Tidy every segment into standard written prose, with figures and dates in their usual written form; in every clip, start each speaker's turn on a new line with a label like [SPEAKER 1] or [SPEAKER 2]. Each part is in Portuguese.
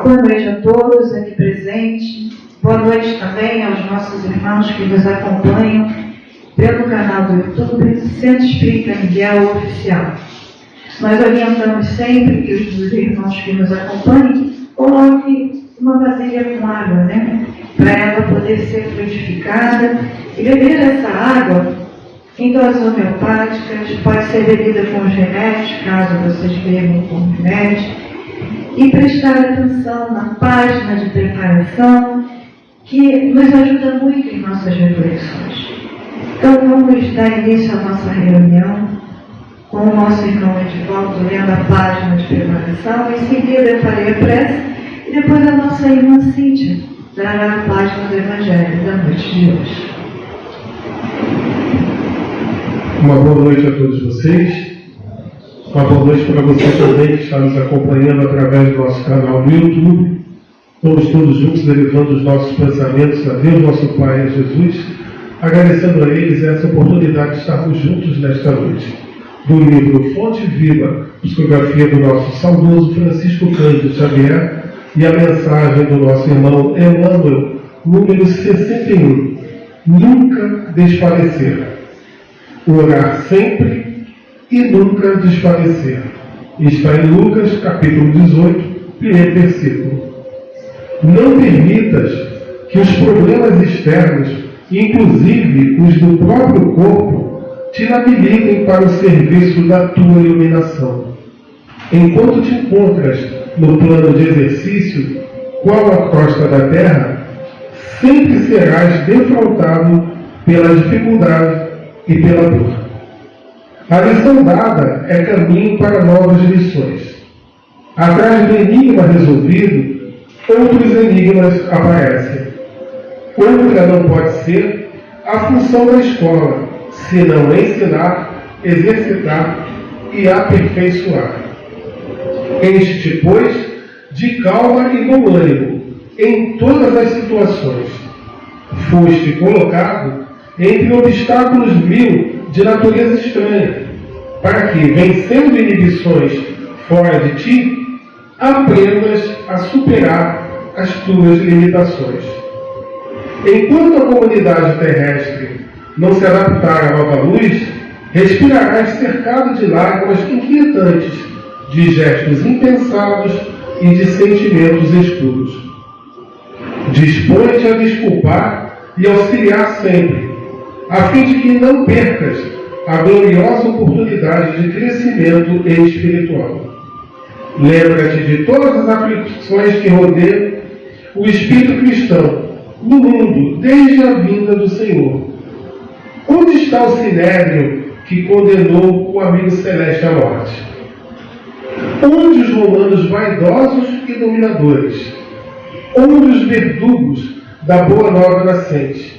[SPEAKER 1] Boa noite a todos aqui presentes. Boa noite também aos nossos irmãos que nos acompanham pelo canal do YouTube Centro Espírita Miguel Oficial. Nós orientamos sempre que os irmãos que nos acompanhem coloquem uma vasilha com água, né? Para ela poder ser fluidificada e beber essa água em doses homeopáticas, pode ser bebida com remédio, caso vocês bebam com remédio, e prestar atenção na página de preparação, que nos ajuda muito em nossas reflexões. Então vamos dar início à nossa reunião com o nosso irmão Edivaldo lendo a página de preparação. Em seguida eu farei a prece e depois a nossa irmã Cíntia dará a página do Evangelho da noite de hoje.
[SPEAKER 2] Uma boa noite a todos vocês. Uma boa noite para você também que está nos acompanhando através do nosso canal do YouTube. Vamos todos juntos elevando os nossos pensamentos a Deus, nosso Pai, a Jesus, agradecendo a eles essa oportunidade de estarmos juntos nesta noite. Do livro Fonte Viva, psicografia do nosso saudoso Francisco Cândido Xavier, e a mensagem do nosso irmão Emmanuel, número 61. Nunca desfalecer. Orar sempre e nunca desfalecer. Está em Lucas, capítulo 18, primeiro versículo. Não permitas que os problemas externos, inclusive os do próprio corpo, te inabilitem para o serviço da tua iluminação. Enquanto te encontras no plano de exercício, qual a crosta da terra, sempre serás defrontado pela dificuldade e pela dor. A lição dada é caminho para novas lições. Atrás do enigma resolvido, outros enigmas aparecem. Outra não pode ser a função da escola, senão ensinar, exercitar e aperfeiçoar. Enche-te, pois, de calma e bom ânimo em todas as situações. Foste colocado entre obstáculos mil de natureza estranha, para que, vencendo inibições fora de ti, aprendas a superar as tuas limitações. Enquanto a comunidade terrestre não se adaptar à nova luz, respirarás cercado de lágrimas inquietantes, de gestos impensados e de sentimentos escuros. Dispõe-te a desculpar e auxiliar sempre, a fim de que não percas a gloriosa oportunidade de crescimento espiritual. Lembra-te de todas as aflições que rodeiam o espírito cristão no mundo desde a vinda do Senhor. Onde está o sinédrio que condenou o amigo celeste à morte? Onde os romanos vaidosos e dominadores? Onde os verdugos da boa nova nascente?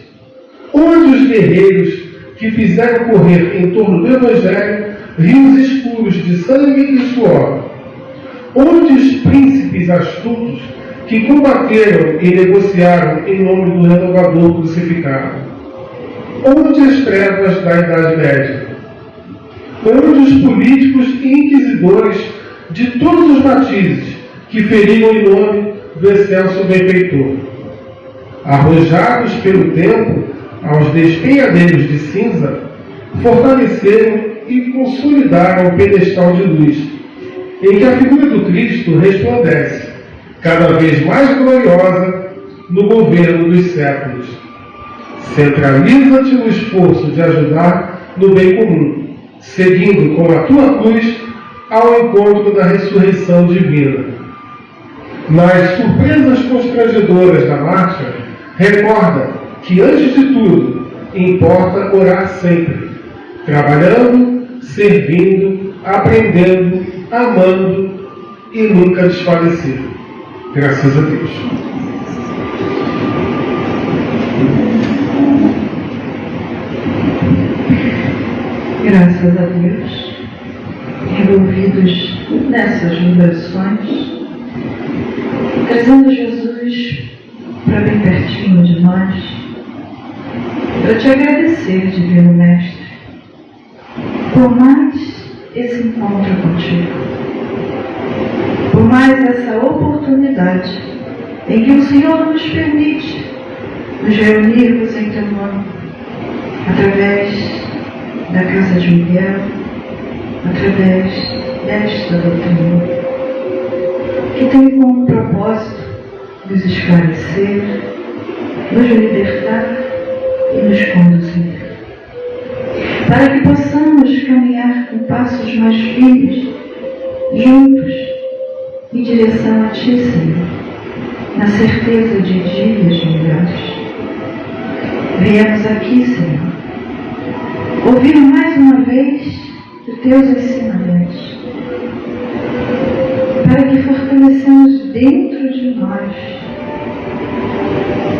[SPEAKER 2] Onde os guerreiros que fizeram correr em torno do Evangelho rios escuros de sangue e suor? Onde os príncipes astutos que combateram e negociaram em nome do renovador crucificado? Onde as trevas da Idade Média? Onde os políticos e inquisidores de todos os matizes que feriam em nome do excelso benfeitor? Arrojados pelo tempo aos despenhadeiros de cinza, fortaleceram e consolidaram o pedestal de luz, em que a figura do Cristo resplandece, cada vez mais gloriosa, no governo dos séculos. Centraliza-te no esforço de ajudar no bem comum, seguindo com a tua cruz ao encontro da ressurreição divina. Nas surpresas constrangedoras da marcha, recorda que, antes de tudo, importa orar sempre, trabalhando, servindo, aprendendo, amando e nunca desfalecer. Graças a Deus.
[SPEAKER 1] Graças a Deus, envolvidos nessas vibrações, trazendo Jesus para bem pertinho de nós, para te agradecer, Divino Mestre, por mais esse encontro contigo, por mais mais essa oportunidade em que o Senhor nos permite nos reunirmos em Teu nome, através da Casa de Miguel, através desta doutrina, que tem como propósito nos esclarecer, nos libertar e nos conduzir, para que possamos caminhar com passos mais firmes, juntos, em direção a Ti, Senhor, na certeza de dias melhores. Viemos aqui, Senhor, ouvir mais uma vez os Teus ensinamentos, para que fortalecemos dentro de nós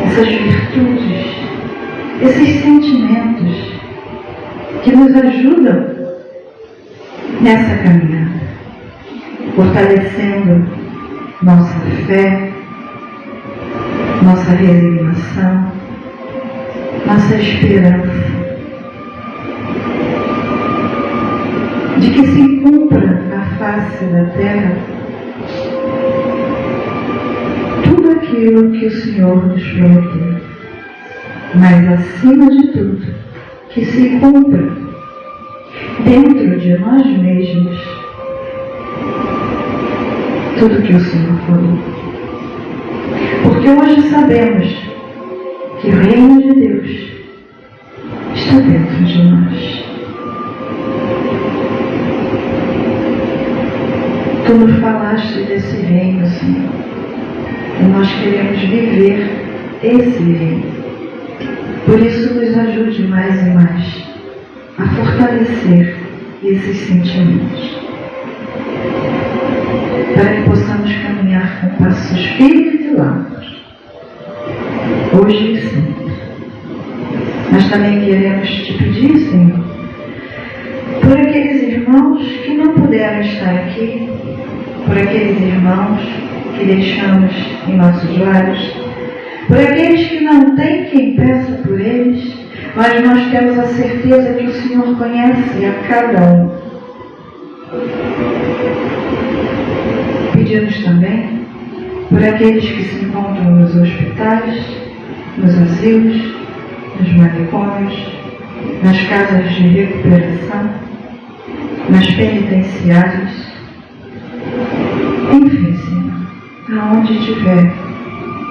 [SPEAKER 1] essas virtudes, esses sentimentos que nos ajudam nessa caminhada, fortalecendo nossa fé, nossa resignação, nossa esperança de que se cumpra na face da terra tudo aquilo que o Senhor nos prometeu, mas acima de tudo, que se cumpra dentro de nós mesmos tudo que o Senhor falou. Porque hoje sabemos que o reino de Deus está dentro de nós. Tu nos falaste desse reino, Senhor, e nós queremos viver esse reino. Por isso, nos ajude mais e mais a fortalecer esses sentimentos, para que possamos caminhar com passos firmes e largos, hoje e sempre. Mas também queremos te pedir, Senhor, por aqueles irmãos que não puderam estar aqui, por aqueles irmãos que deixamos em nossos lares, por aqueles que não têm quem peça por eles, mas nós temos a certeza que o Senhor conhece a cada um. Pedimos também por aqueles que se encontram nos hospitais, nos asilos, nos manicômios, nas casas de recuperação, nas penitenciárias, enfim, Senhor, aonde tiver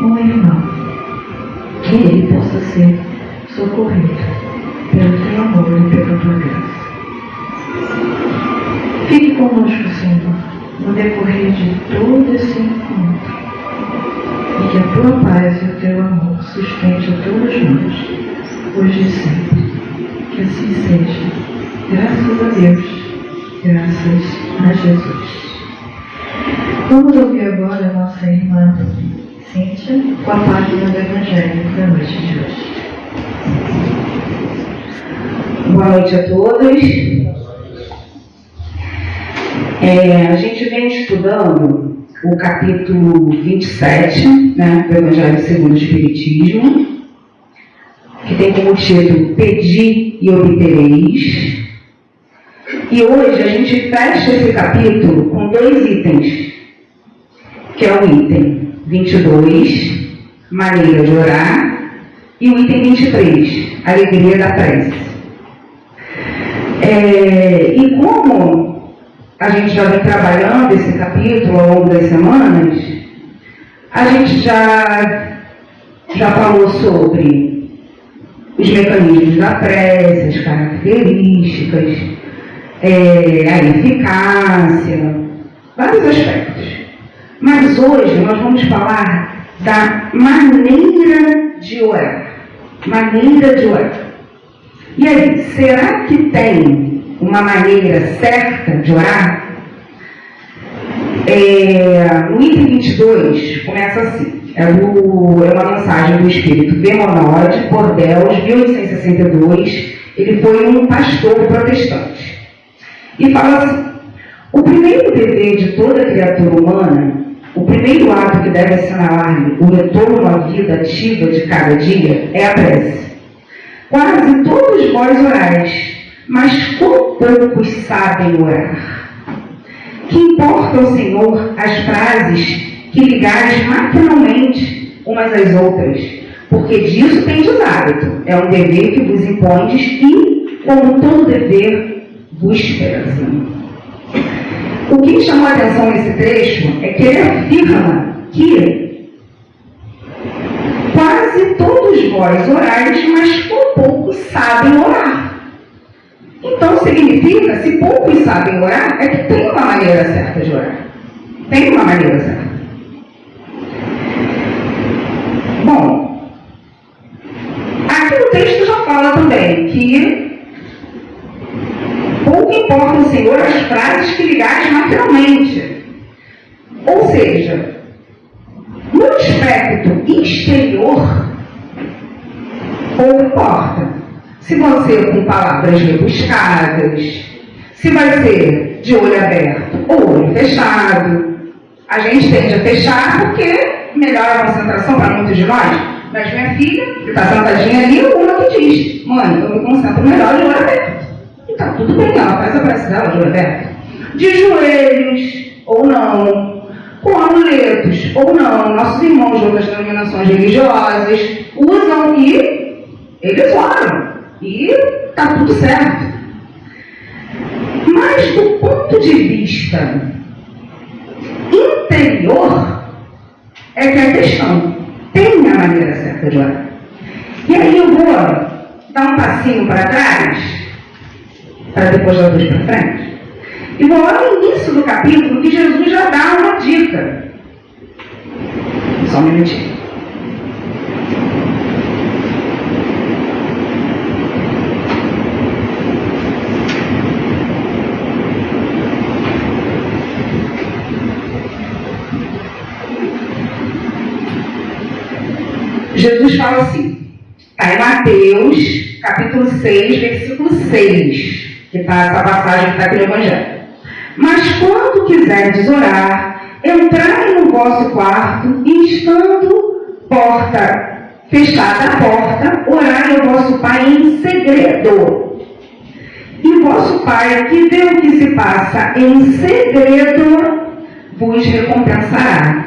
[SPEAKER 1] um irmão, que ele possa ser socorrido pelo Teu amor e pela Tua graça. Fique conosco, Senhor, no decorrer de todo esse encontro, e que a Tua paz e o Teu amor sustente a todos nós, hoje e sempre. Que assim seja. Graças a Deus, graças a Jesus. Vamos ouvir agora a nossa irmã Cíntia com a página do Evangelho da noite de hoje.
[SPEAKER 3] Boa noite a todos. A gente vem estudando o capítulo 27, do Evangelho segundo o Espiritismo, que tem como título Pedi e Obtereis. E hoje a gente fecha esse capítulo com 2 itens, que é o item 22, maneira de orar, e o item 23, alegria da prece. E como a gente já vem trabalhando esse capítulo ao longo das semanas, a gente já falou sobre os mecanismos da prece, as características, a eficácia, vários aspectos. Mas hoje nós vamos falar da maneira de orar. Maneira de orar. E aí, será que tem uma maneira certa de orar? No item 22, começa assim. É uma mensagem do Espírito Bernaud, Bordeaux, 1862. Ele foi um pastor protestante. E fala assim: o primeiro dever de toda criatura humana, o primeiro ato que deve assinalar-lhe o retorno à vida ativa de cada dia é a prece. Quase todos vós orais, mas quão poucos sabem orar. que importa ao Senhor as frases que ligais maquinalmente umas às outras, porque disso tendes hábito. É um dever que vos impondes e, como todo dever, vos pesa. O que me chamou a atenção nesse trecho é que ele afirma que quase todos vós orais, mas por pouco sabem orar. Então significa, se poucos sabem orar, é que tem uma maneira certa de orar. Tem uma maneira certa. Bom, aqui o texto já fala também que pouco importa o Senhor as frases que ligais materialmente. Ou seja, no aspecto exterior, pouco importa. Se vão ser com palavras rebuscadas, se vai ser de olho aberto ou olho fechado. A gente tende a fechar porque melhora a concentração para muitos de nós. Mas minha filha, que está sentadinha ali, uma que diz: mãe, eu me concentro melhor de olho aberto. E está tudo bem, ela faz a prece dela de olho aberto. De joelhos ou não, com amuletos ou não. Nossos irmãos de outras denominações religiosas usam e eles oram. E está tudo certo. Mas do ponto de vista interior, é que a questão tem a maneira certa de orar. E aí eu vou dar um passinho para trás, para depois dar dois para frente, e vou lá no início do capítulo que Jesus já dá uma dica. Só um minutinho. Jesus fala assim, está em Mateus, capítulo 6, versículo 6, que está essa passagem que está aqui no Evangelho. Mas quando quiserdes orar, entrai no vosso quarto e estando fechada a porta, orai ao vosso Pai em segredo. E vosso Pai, que vê o que se passa em segredo, vos recompensará.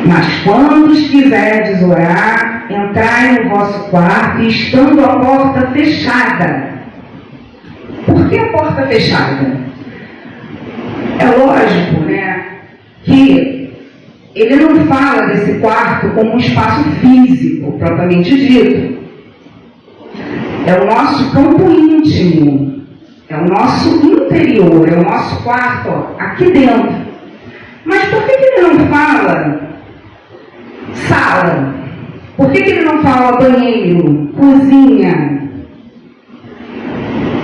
[SPEAKER 3] Mas quando quiserdes orar, entrai no vosso quarto, estando a porta fechada. Por que a porta fechada? É lógico, né, que ele não fala desse quarto como um espaço físico, propriamente dito. É o nosso campo íntimo, é o nosso interior, é o nosso quarto, ó, aqui dentro. Mas por que ele não fala sala? Por que ele não fala banheiro, cozinha?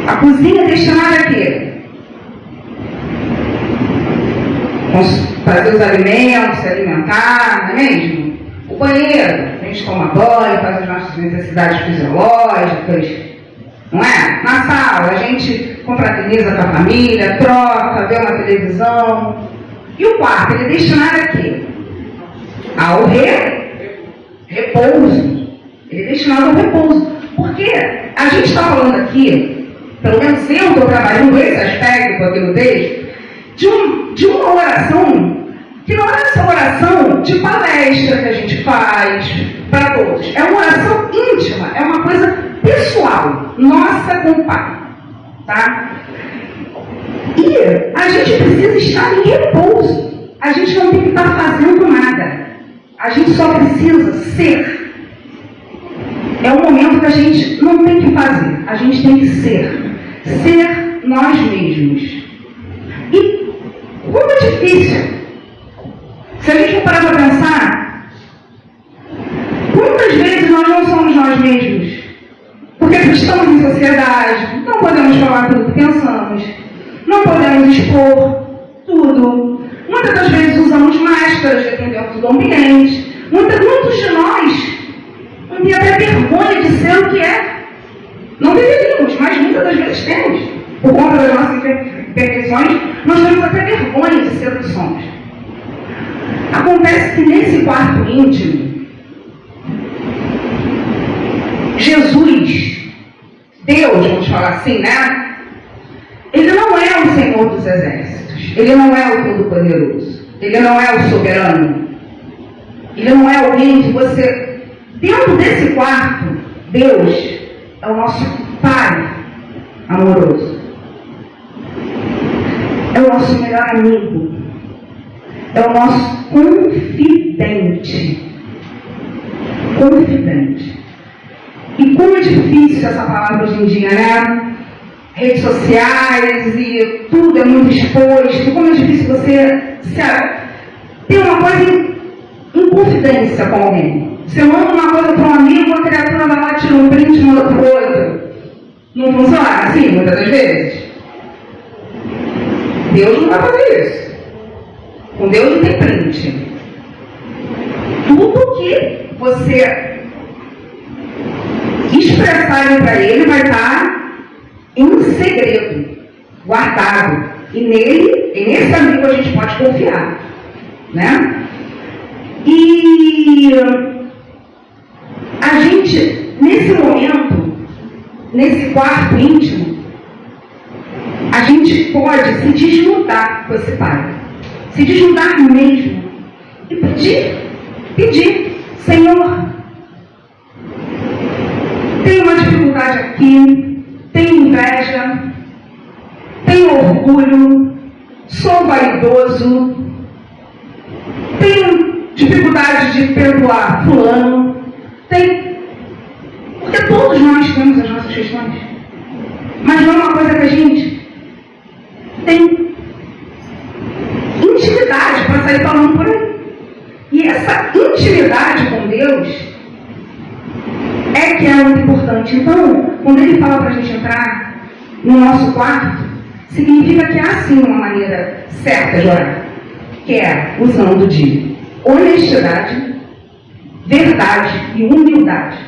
[SPEAKER 3] A cozinha é destinada a quê? Fazer os alimentos, se alimentar, não é mesmo? O banheiro, a gente toma banho, faz as nossas necessidades fisiológicas, não é? Na sala, a gente confraterniza com a família, troca, vê uma televisão. E o quarto, ele é destinado a quê? Ao repouso. Ele é destinado ao repouso. Porque a gente está falando aqui, pelo menos eu estou trabalhando esse aspecto aqui no texto, de uma oração que não é essa oração de palestra que a gente faz para todos. É uma oração íntima, é uma coisa pessoal, nossa com o Pai. Tá? E a gente precisa estar em repouso. A gente não tem que estar fazendo nada. A gente só precisa ser. É um momento que a gente não tem que fazer. A gente tem que ser. Ser nós mesmos. E como é difícil. Se a gente for parar para pensar, quantas vezes nós não somos nós mesmos? Porque estamos em sociedade, não podemos falar tudo que pensamos, não podemos expor tudo. Muitas das vezes usamos máscaras dentro do ambiente. Muitos de nós não têm até vergonha de ser o que é. Não deveríamos, mas muitas das vezes temos. Por conta das nossas imperfeições, nós temos até vergonha de ser o que somos. Acontece que nesse quarto íntimo, Jesus, Deus, vamos falar assim, né? Ele não é o Senhor dos Exércitos. Ele não é o Todo-Poderoso. Ele não é o Soberano. Ele não é alguém que você... Dentro desse quarto, Deus é o nosso Pai amoroso. É o nosso melhor amigo. É o nosso confidente. Confidente. E como é difícil essa palavra hoje em dia, né? Redes sociais e tudo é muito exposto. Como é difícil você ter uma coisa em confidência com alguém. Você manda uma coisa para um amigo, a criatura vai lá, tira um print e manda para o outro. Não funciona assim, muitas das vezes. Deus não vai fazer isso. Com Deus não tem print. Tudo que você expressar para Ele vai estar em segredo, guardado. E nesse amigo a gente pode confiar. Né? E a gente, nesse momento, nesse quarto íntimo, a gente pode se desnudar com esse Pai. Se desnudar mesmo. E pedir, Senhor, tem uma dificuldade aqui, tenho inveja, tenho orgulho, sou vaidoso, tenho dificuldade de perdoar fulano, porque todos nós temos as nossas questões. Mas não é uma coisa que a gente tem intimidade para sair falando por aí. E essa intimidade com Deus é que é muito importante. Então, quando Ele fala para a gente entrar no nosso quarto, significa que há sim uma maneira certa de orar, que é usando de honestidade, verdade e humildade.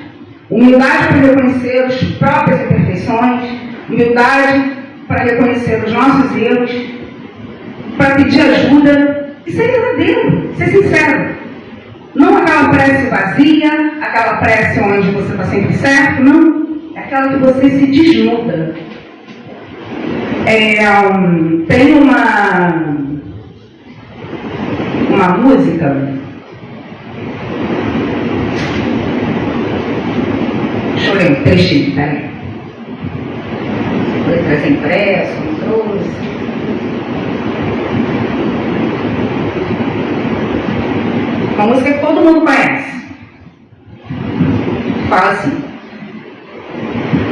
[SPEAKER 3] Humildade para reconhecer as próprias imperfeições, humildade para reconhecer os nossos erros, para pedir ajuda e ser verdadeiro, ser sincero. Não aquela prece vazia, aquela prece onde você está sempre certo, não. É aquela que você se desnuda. Tem uma música, deixa eu ler um trechinho, peraí. Vou trazer impresso, não trouxe. Uma música que todo mundo conhece. Fala assim: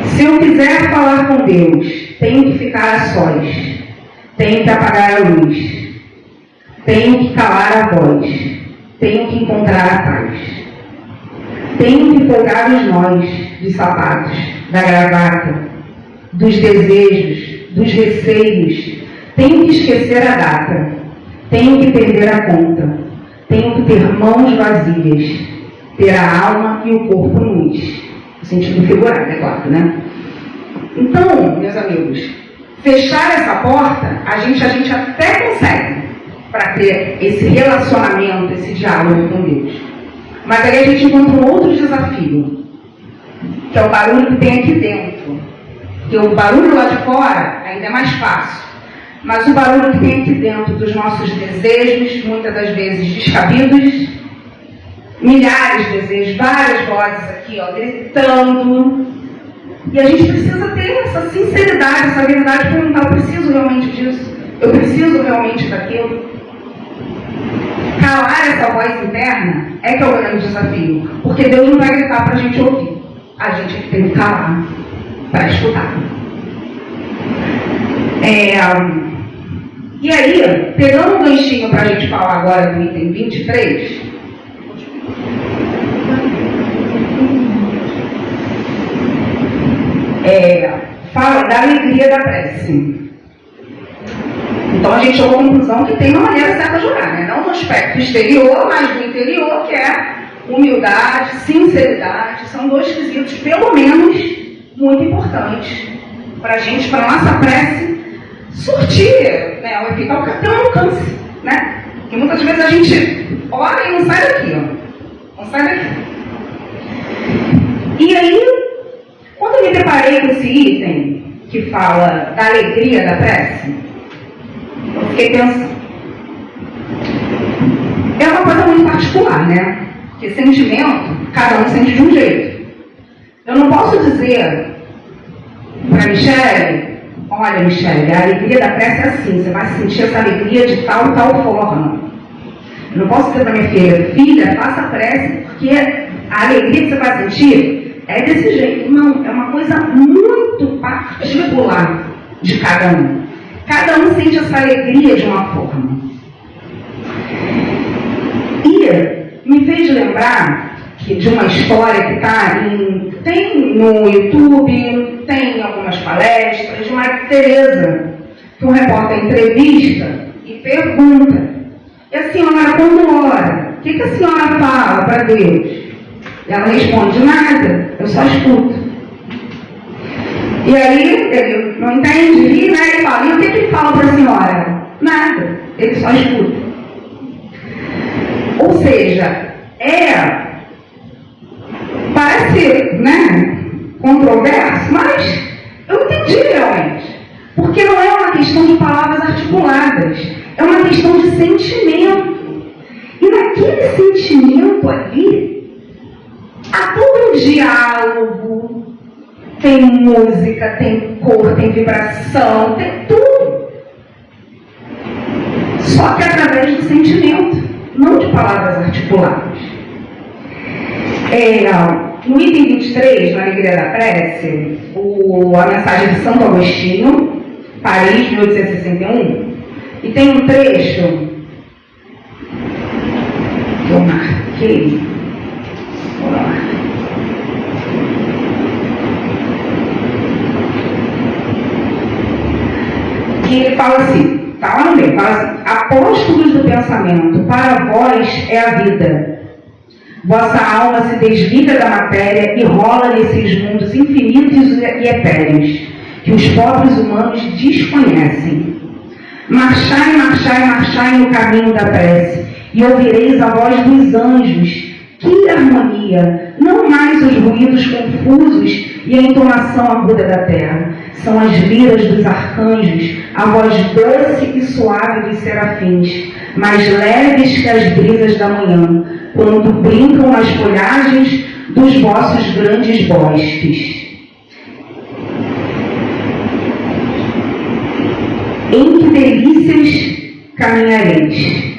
[SPEAKER 3] se eu quiser falar com Deus, tenho que ficar a sós, tenho que apagar a luz, tenho que calar a voz, tenho que encontrar a paz, tenho que folgar os nós de sapatos, da gravata, dos desejos, dos receios, tenho que esquecer a data, tenho que perder a conta, tenho que ter mãos vazias, ter a alma e o corpo nus. No sentido figurado, é claro, né? Então, meus amigos, fechar essa porta, a gente até consegue para ter esse relacionamento, esse diálogo com Deus. Mas aí a gente encontra um outro desafio, que é o barulho que tem aqui dentro. Porque o barulho lá de fora ainda é mais fácil. Mas o barulho que tem aqui dentro dos nossos desejos, muitas das vezes descabidos, milhares de desejos, várias vozes aqui, ó, gritando. E a gente precisa ter essa sinceridade, essa verdade, perguntar: eu preciso realmente disso? Eu preciso realmente daquilo? Calar essa voz interna é que é o grande desafio. Porque Deus não vai gritar para a gente ouvir. A gente é que tem que calar para escutar. E aí, pegando um ganchinho para a gente falar agora do item 23, fala da alegria da prece. Então a gente chegou à conclusão que tem uma maneira certa de orar, né? Não no aspecto exterior, mas no interior, que é humildade, sinceridade. São dois quesitos, pelo menos, muito importantes para a gente, para a nossa prece surtir, né, o efeito ter um alcance, né? Porque muitas vezes a gente ora e não sai daqui, ó. Não sai daqui. E aí, quando eu me deparei com esse item que fala da alegria da prece, eu fiquei pensando. É uma coisa muito particular, né? Porque sentimento, cada um sente de um jeito. Eu não posso dizer para Michele, olha, Michele, a alegria da prece é assim, você vai sentir essa alegria de tal e tal forma. Eu não posso dizer para minha filha, faça a prece, porque a alegria que você vai sentir é desse jeito. Não, é uma coisa muito particular de cada um. Cada um sente essa alegria de uma forma. E me fez lembrar de uma história que tem no YouTube, tem em algumas palestras, de Maria Teresa, que um repórter entrevista e pergunta: e a senhora, quando ora, o que a senhora fala para Deus? E ela responde: nada, eu só escuto. E aí ele não entende, né? Ele fala: e o que ele fala para a senhora? Nada, ele só escuta. Ou seja, parece, né, controverso, mas eu entendi realmente. Porque não é uma questão de palavras articuladas, é uma questão de sentimento. E naquele sentimento ali, há todo um diálogo, tem música, tem cor, tem vibração, tem tudo. Só que através do sentimento, não de palavras articuladas. No item 23, na Alegria da Prece, a mensagem de Santo Agostinho, Paris, 1861, e tem um trecho que eu marquei. Que ele fala assim, tá lá no meio, fala assim: apóstolos do pensamento, para vós é a vida. Vossa alma se desliga da matéria e rola nesses mundos infinitos e etéreos, que os pobres humanos desconhecem. Marchai, marchai, marchai no caminho da prece, e ouvireis a voz dos anjos. Que harmonia! Não mais os ruídos confusos e a entonação aguda da terra. São as liras dos arcanjos, a voz doce e suave dos serafins, mais leves que as brisas da manhã, quando brincam nas folhagens dos vossos grandes bosques. Em que delícias caminhareis.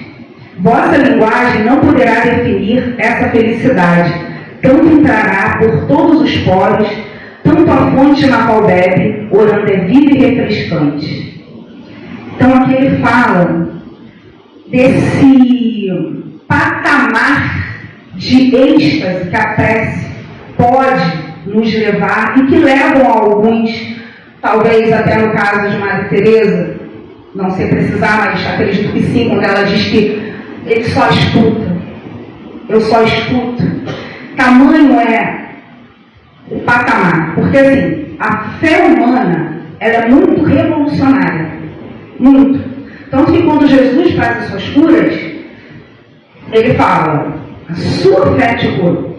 [SPEAKER 3] Vossa linguagem não poderá definir essa felicidade. Tanto entrará por todos os poros, tanto a fonte na qual bebe, orando é viva e refrescante. Então aqui ele fala desse patamar de êxtase que a prece pode nos levar e que levam a alguns, talvez até no caso de Maria Teresa, não sei precisar, mas acredito que sim, quando ela diz que ele só escuta, eu só escuto. Tamanho é o patamar, porque assim, a fé humana, ela é muito revolucionária, muito. Tanto que quando Jesus faz as suas curas, ele fala: a sua fé te curou.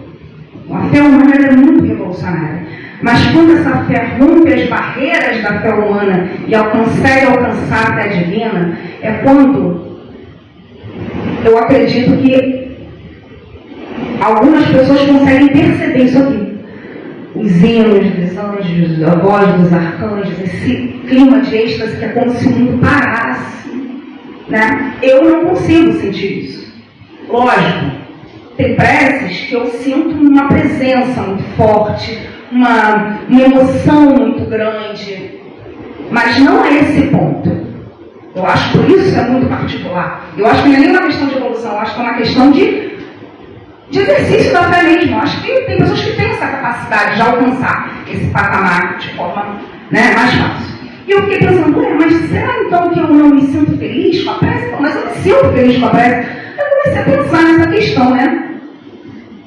[SPEAKER 3] A fé humana é muito revolucionária. Mas quando essa fé rompe as barreiras da fé humana e consegue alcançar a fé divina, é quando eu acredito que algumas pessoas conseguem perceber isso aqui. Os hinos dos anjos, a voz dos arcanjos, esse clima de êxtase que é como se o mundo parasse. Né? Eu não consigo sentir isso. Lógico, tem preces que eu sinto uma presença muito forte, uma emoção muito grande, mas não é esse ponto. Eu acho que por isso é muito particular. Eu acho que não é nem uma questão de evolução, eu acho que é uma questão de exercício da fé mesmo. Eu acho que tem pessoas que têm essa capacidade de alcançar esse patamar de forma, né, mais fácil. E eu fiquei pensando, mas será então que eu não me sinto feliz com a prece? Não, mas eu me sinto feliz com a prece. Eu comecei a pensar nessa questão, né?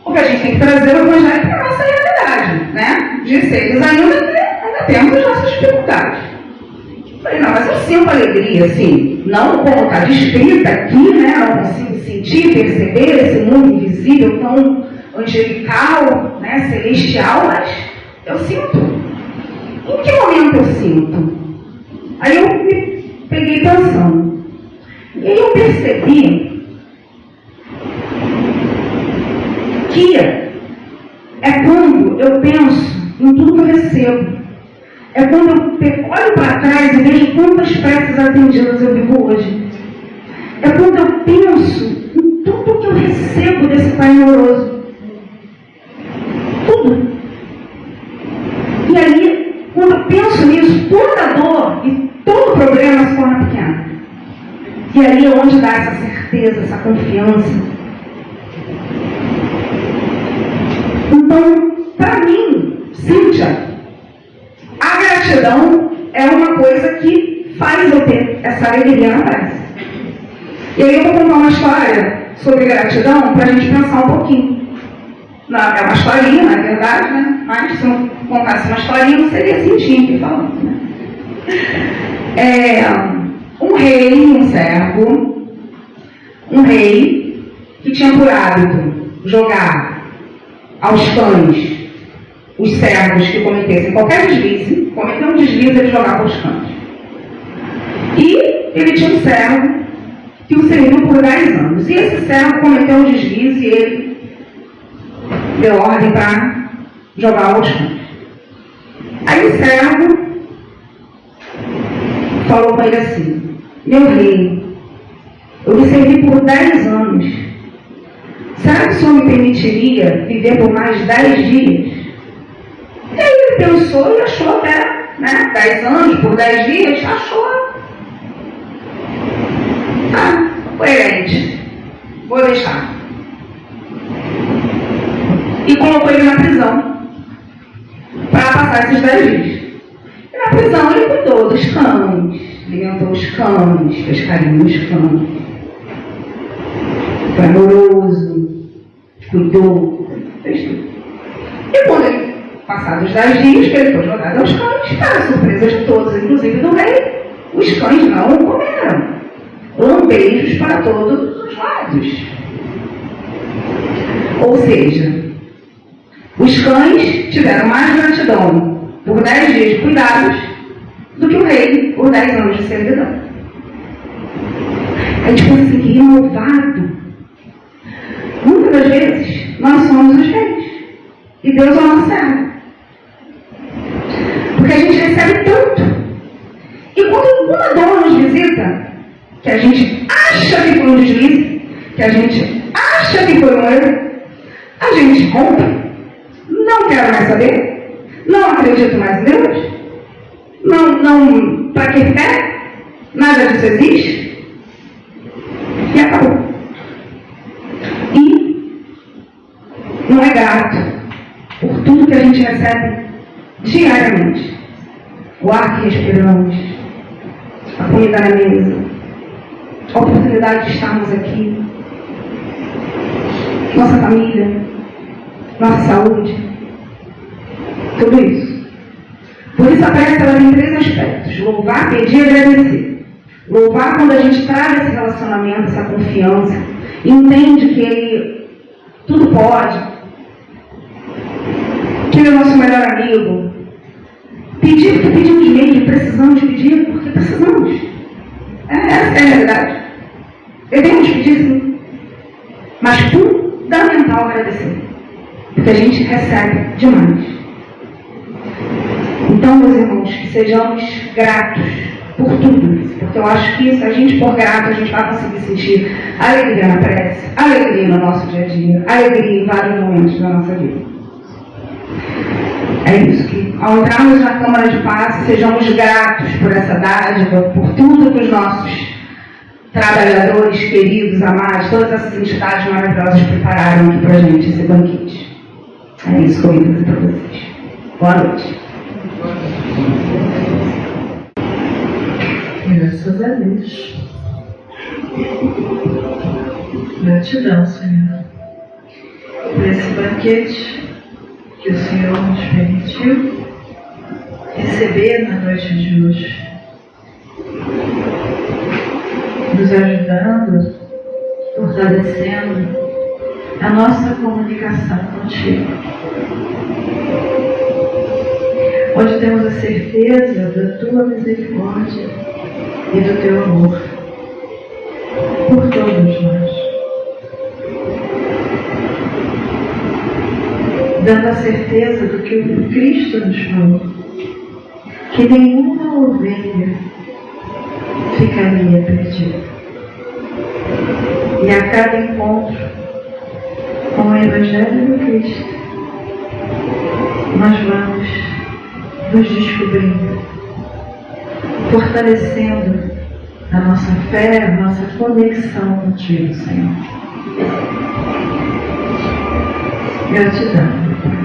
[SPEAKER 3] Porque a gente tem que trazer o evangelho para a nossa realidade, né? De seres ainda temos as nossas dificuldades. Falei, não, mas eu sinto alegria, assim, não como está descrita aqui, né? Não consigo sentir, perceber esse mundo invisível tão angelical, né? Celestial, mas eu sinto. Em que momento eu sinto? Aí eu me peguei pensando, percebi que é quando eu penso em tudo que eu recebo. É quando eu olho para trás e vejo quantas preces atendidas eu vivo hoje. É quando eu penso em tudo que eu recebo desse Pai amoroso. Tudo. E aí, quando eu penso nisso, toda dor e todo problema se torna pequeno. E aí é onde dá essa certeza, essa confiança. Então, para mim, Cíntia, a gratidão é uma coisa que faz eu ter essa alegria na prece. E aí eu vou contar uma história sobre gratidão para a gente pensar um pouquinho. Não, é uma historinha, na verdade, né? Mas se eu contasse uma historinha, não seria Cintinha aqui falando, né? Um rei, um servo, um rei que tinha por hábito jogar aos cães os servos que cometessem qualquer deslize, cometer um deslize, ele jogava aos cães. E ele tinha um servo que o serviu por 10 anos. E esse servo cometeu um deslize e ele deu ordem para jogar aos cães. Aí o servo falou para ele assim: meu rei, eu lhe servi por 10 anos. Será que o senhor me permitiria viver por mais 10 dias? E aí ele pensou e achou até, né, 10 anos por 10 dias, achou. Coerente. Vou deixar. E colocou ele na prisão para passar esses 10 dias. E na prisão ele cuidou dos cães, alimentou os cães, fez carinho nos cães. Foi amoroso, cuidou, fez tudo. E quando ele, passados os 10 dias, que ele foi jogado aos cães, para a surpresa de todos, inclusive do rei, os cães não o comeram. Lambejos para todos os lados. Ou seja, os cães tiveram mais gratidão por 10 dias de cuidados do que o rei por 10 anos de servidão. É tipo assim, que renovado. Muitas das vezes, nós somos os reis. E Deus é o nosso servo. Porque a gente recebe tanto. E quando alguma dor nos visita, que a gente acha que foi um deslize, que a gente acha que foi um erro, a gente rompe. Não quero mais saber. Não acredito mais em Deus. Não, para que fé? Nada disso existe. E acabou. E não é grato por tudo que a gente recebe diariamente. O ar que respiramos, a comida na mesa, a oportunidade de estarmos aqui, nossa família, nossa saúde, tudo isso. Por isso a prece ela tem 3 aspectos: louvar, pedir e agradecer. Louvar quando a gente traz esse relacionamento, essa confiança, entende que ele tudo pode, que ele é o nosso melhor amigo. Pedir porque pedimos mesmo, precisamos pedir porque precisamos. Essa é a realidade. Devemos pedir sim, mas fundamental agradecer, porque a gente recebe demais. Então, meus irmãos, que sejamos gratos por tudo, porque eu acho que se a gente for grato, a gente vai conseguir sentir alegria na prece, alegria no nosso dia a dia, alegria em vários momentos da nossa vida. É isso, que ao entrarmos na Câmara de Paz, sejamos gratos por essa dádiva, por tudo que os nossos trabalhadores, queridos, amados, todas essas entidades maravilhosas prepararam aqui para a gente, esse banquete. É isso que eu vim trazer para vocês. Boa noite.
[SPEAKER 1] Graças a Deus. Gratidão, Senhor, por esse banquete que o Senhor nos permitiu receber na noite de hoje, nos ajudando, fortalecendo a nossa comunicação contigo, onde temos a certeza da tua misericórdia e do teu amor. Porque todos nós, dando a certeza do que o Cristo nos falou, que nenhuma ovelha ficaria perdida. E a cada encontro com o Evangelho do Cristo, nós vamos nos descobrindo, fortalecendo a nossa fé, a nossa conexão contigo, Senhor. Gratidão, meu Pai.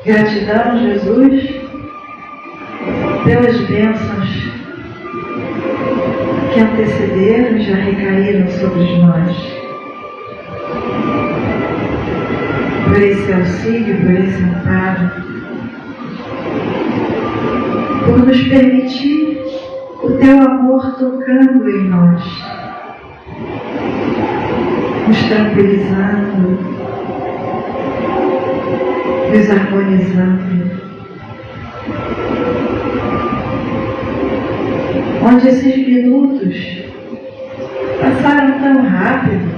[SPEAKER 1] Gratidão, Jesus, pelas bênçãos que antecederam e já recaíram sobre nós. Por esse auxílio, por esse amparo, por nos permitir o Teu amor tocando em nós, nos tranquilizando, nos harmonizando. Onde esses minutos passaram tão rápido,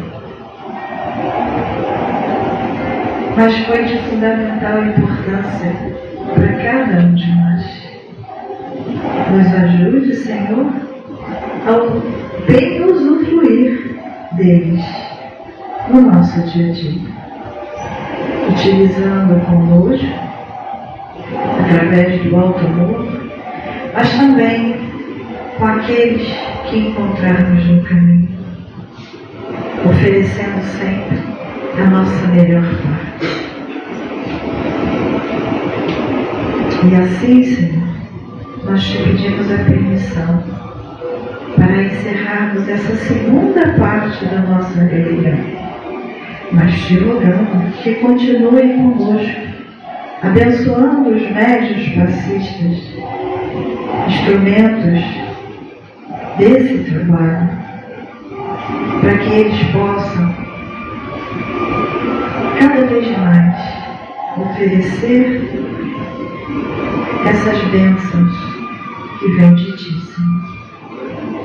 [SPEAKER 1] mas foi de fundamental importância para cada um de nós. Nos ajude, Senhor, ao bem usufruir deles no nosso dia a dia, utilizando conosco, através do alto amor, mas também com aqueles que encontrarmos no caminho, oferecendo sempre a nossa melhor parte. E assim, Senhor, nós te pedimos a permissão para encerrarmos essa segunda parte da nossa reunião, mas te rogando que continue conosco, abençoando os médiuns passistas, instrumentos desse trabalho, para que eles possam cada vez mais oferecer essas bênçãos que vêm de Ti, Senhor.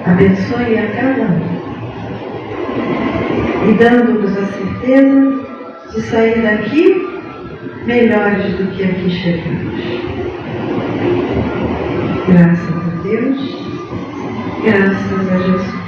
[SPEAKER 1] Abençoe a cada um e dando-nos a certeza de sair daqui melhores do que aqui chegamos. Graças a Deus, graças a Jesus.